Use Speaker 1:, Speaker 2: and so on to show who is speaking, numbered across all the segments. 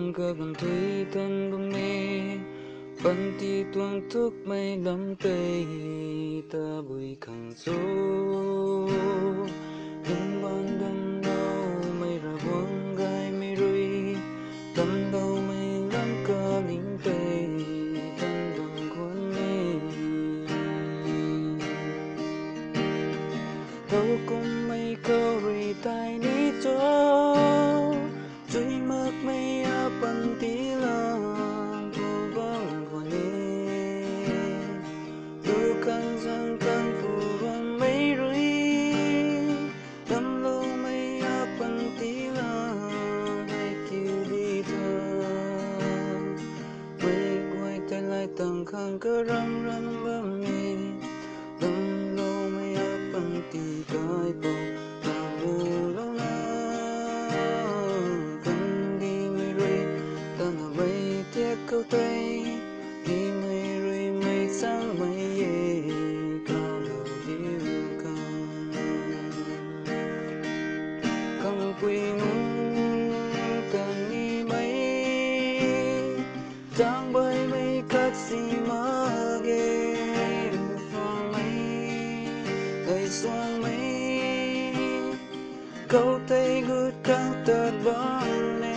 Speaker 1: băng cơ bằng thủy thân băng mê băng ti tuang thúc mây lắm tây ta bụi khẳng số đừng ban đâm đâu mây ra buông gai mây rui đâm đâu mây lắm ca lính tây đâm đồng khuôn mây đâu cũng mây câu rì tai ní cho chui mắc mây băng tí lòng thu băng của nê tu căn giang căn phù vang mây rui đâm lâu mây băng tí lòng hay kêu đi thơ mây quay tay lại tầng khang cơ răng răng bơm mê đâm lâu mây băng tí cái bầu ta vô lâu na câu tay đi mây rơi mây sáng mây ye cao đầu điêu càng quỳ nung càng đi mây trang bay mây cắt xì má ghê xoang mây đầy xoang mây câu tay gút càng tợt vang nè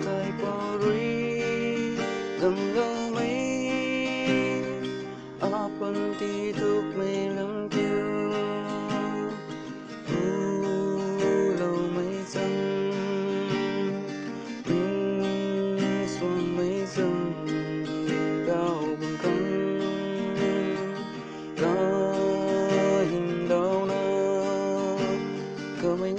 Speaker 1: tay bao rui đầm lâu mây upon ti thúc mây lắm tiêu lâu mây răng xuân mây răng đau bằng căng ra hình đau na cờ mây